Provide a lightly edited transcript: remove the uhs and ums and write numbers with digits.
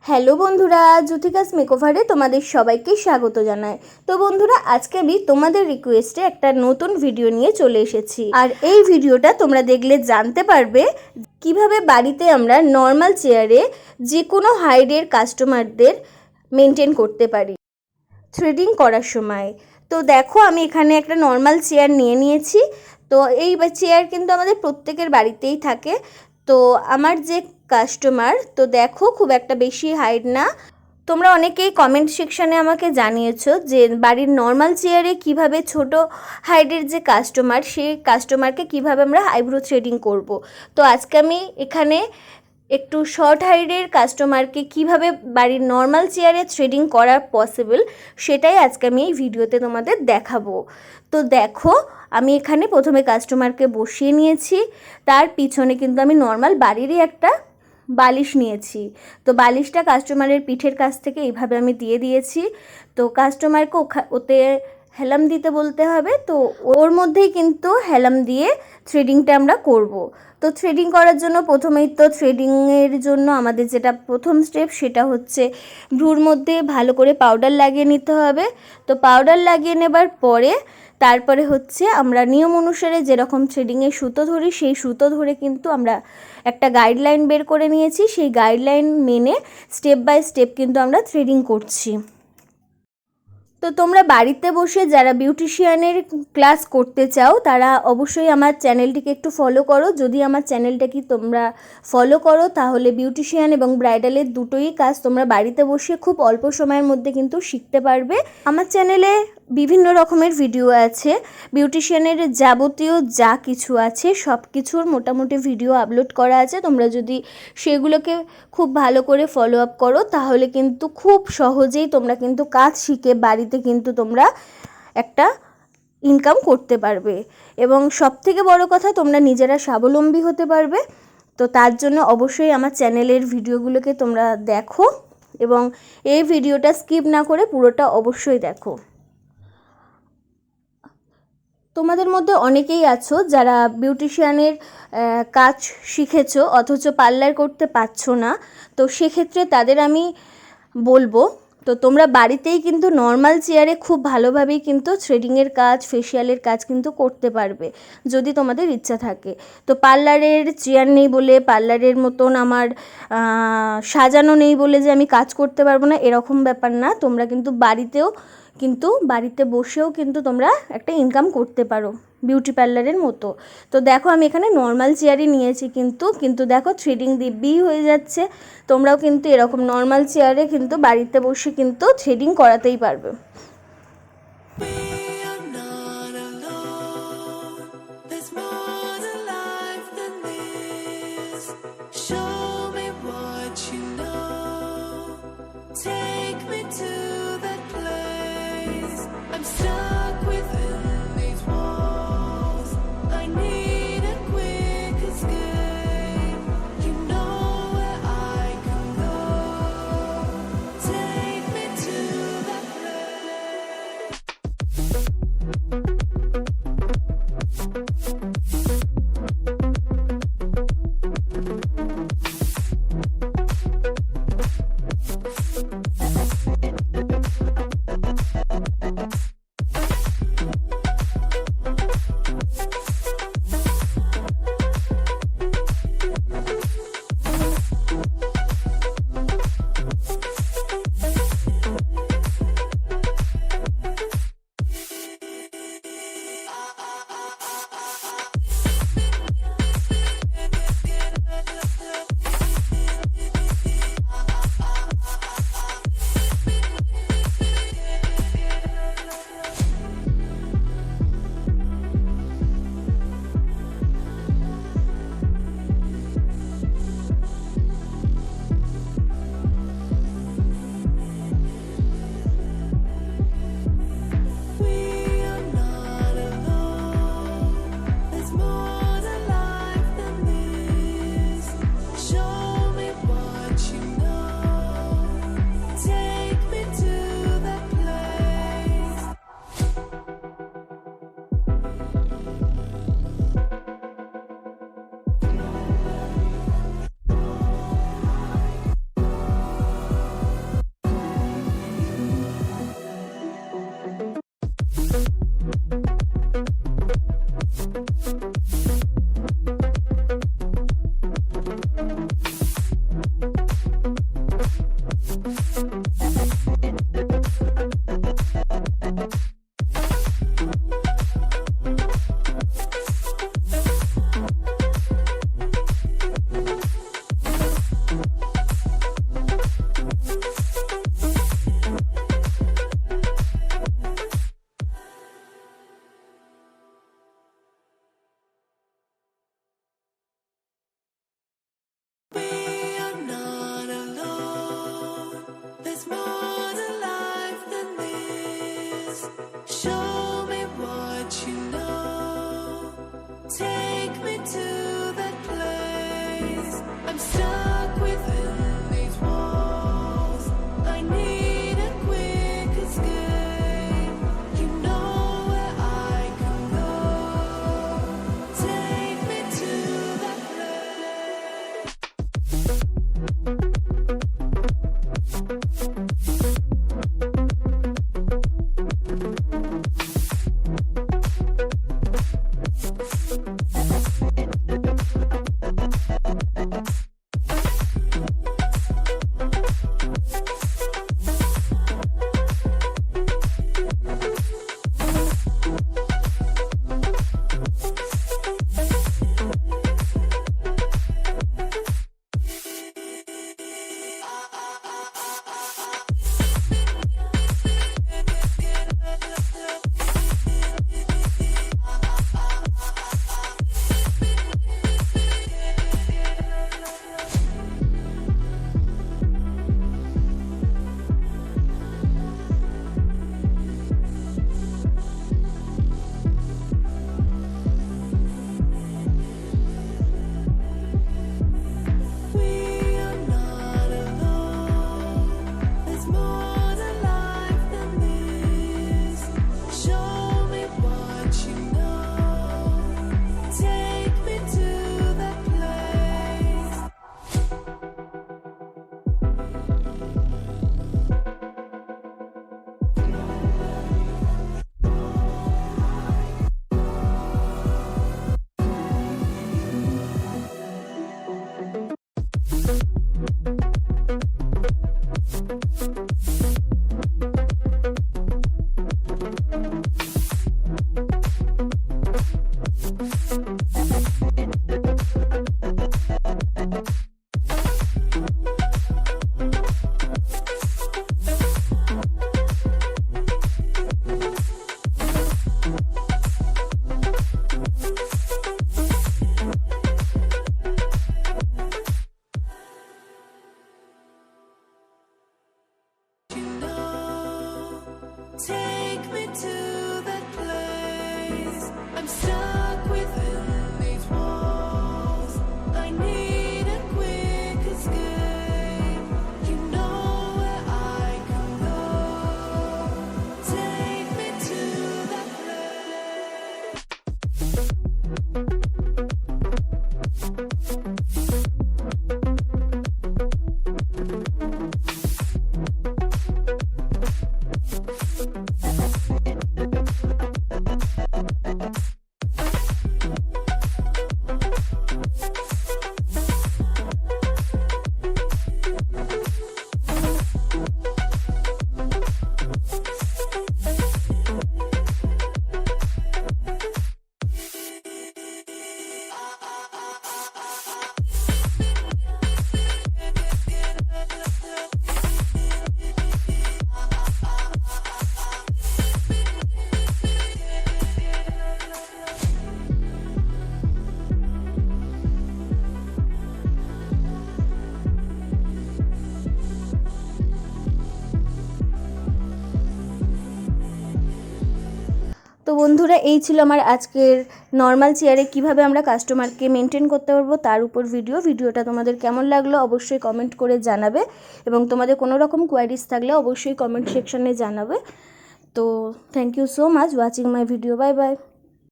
Hello বন্ধুরা, জুথিকাস মেকওভারে তোমাদের সবাইকে স্বাগত জানাই। তো বন্ধুরা, আজকে আমি তোমাদের রিকোয়েস্টে একটা নতুন ভিডিও নিয়ে চলে এসেছি। আর এই ভিডিওটা তোমরা দেখলে জানতে পারবে কিভাবে বাড়িতে আমরা নর্মাল চেয়ারে যে কোনো হাইডের কাস্টমারদের মেনটেন করতে পারি থ্রেডিং করার সময়। তো দেখো, আমি এখানে একটা নর্মাল চেয়ার নিয়ে নিয়েছি। তো এই চেয়ার কিন্তু আমাদের প্রত্যেকের বাড়িতেই থাকে। তো আমার যে কাস্টমার, তো দেখো খুব একটা বেশি হাইট না। তোমরা অনেকেই কমেন্ট সেকশানে আমাকে জানিয়েছো যে বাড়ির নর্মাল চেয়ারে কিভাবে ছোট হাইটের যে কাস্টমার, সেই কাস্টমারকে কিভাবে আমরা আইব্রো থ্রেডিং করব। তো আজকে আমি এখানে একটু শর্ট হাইটের কাস্টমারকে কিভাবে বাড়ির নর্মাল চেয়ারে থ্রেডিং করা পসিবল, সেটাই আজকে আমি এই ভিডিওতে তোমাদের দেখাবো। তো দেখো, আমি এখানে প্রথমে কাস্টমারকে বসিয়ে নিয়েছি। তার পিছনে কিন্তু আমি নর্মাল বাড়িরই একটা বালিশ নিয়েছি। তো বালিশটা কাস্টমারের পিঠের কাছ থেকে এইভাবে আমি দিয়ে দিয়েছি। তো কাস্টমারকে ওতে হেলাম দিতে বলতে হবে। তো ওর মধ্যেই কিন্তু হেলাম দিয়ে থ্রেডিংটা আমরা করব। তো থ্রেডিং করার জন্য প্রথমেই তো থ্রেডিংয়ের জন্য আমাদের যেটা প্রথম স্টেপ, সেটা হচ্ছে ভ্রুর মধ্যে ভালো করে পাউডার লাগিয়ে নিতে হবে। তো পাউডার লাগিয়ে নেবার পরে তারপরে হচ্ছে আমরা নিয়ম অনুসারে যেরকম থ্রেডিংয়ের সুতো ধরি, সেই সুতো ধরে কিন্তু আমরা একটা গাইডলাইন বের করে নিয়েছি। সেই গাইডলাইন মেনে স্টেপ বাই স্টেপ কিন্তু আমরা থ্রেডিং করছি। তো তোমরা বাড়িতে বসে যারা বিউটিশিয়ানের ক্লাস করতে চাও, তারা অবশ্যই আমার চ্যানেলটিকে একটু ফলো করো। যদি আমার চ্যানেলটাকে তোমরা ফলো করো, তাহলে বিউটিশিয়ান এবং ব্রাইডালের দুটোই কাজ তোমরা বাড়িতে বসে খুব অল্প সময়ের মধ্যে কিন্তু শিখতে পারবে। আমার চ্যানেলে বিভিন্ন রকমের ভিডিও আছে, বিউটিশিয়ানের যাবতীয় যা কিছু আছে সব কিছুর মোটামুটি ভিডিও আপলোড করা আছে। তোমরা যদি সেগুলোকে খুব ভালো করে ফলো আপ করো, তাহলে কিন্তু খুব সহজেই তোমরা কিন্তু কাজ শিখে বাড়িতে কিন্তু তোমরা একটা ইনকাম করতে পারবে। এবং সবথেকে বড় কথা, তোমরা নিজেরা স্বাবলম্বী হতে পারবে। তো তার জন্য অবশ্যই আমার চ্যানেলের ভিডিওগুলোকে তোমরা দেখো এবং এই ভিডিওটা স্কিপ না করে পুরোটা অবশ্যই দেখো। তোমাদের মধ্যে অনেকেই আছো যারা বিউটিশিয়ানের কাজ শিখেছো অথচ পার্লার করতে পারছো না। তো সেক্ষেত্রে তাদের আমি বলবো, তো তোমরা বাড়িতেই কিন্তু নর্মাল চেয়ারে খুব ভালোভাবেই কিন্তু থ্রেডিংয়ের কাজ, ফেশিয়ালের কাজ কিন্তু করতে পারবে যদি তোমাদের ইচ্ছা থাকে। তো পার্লারের চেয়ার নেই বলে, পার্লারের মতন আমার সাজানো নেই বলে যে আমি কাজ করতে পারবো না, এরকম ব্যাপার না। তোমরা কিন্তু বাড়িতে বসেও কিন্তু তোমরা একটা ইনকাম করতে পারো বিউটি পার্লারের মতো। তো দেখো, আমি এখানে নর্মাল চেয়ারই নিয়েছি, কিন্তু দেখো থ্রেডিং দিব্যি হয়ে যাচ্ছে। তোমরাও কিন্তু এরকম নর্মাল চেয়ারে কিন্তু বাড়িতে বসে কিন্তু থ্রেডিং করাতেই পারবে। Take me to that place. I'm stuck within these walls. I need a quick escape. You know where I can go. Take me to that place. তো বন্ধুরা, এই ছিল আমার আজকের নর্মাল চেয়ারে কিভাবে আমরা কাস্টমারকে মেনটেন করতে পারবো তার উপর ভিডিওটা তোমাদের কেমন লাগলো অবশ্যই কমেন্ট করে জানাবে, এবং তোমাদের কোনো রকম কোয়ারিজ থাকলে অবশ্যই কমেন্ট সেকশনে জানাবে। তো thank you so much watching my video. Bye by.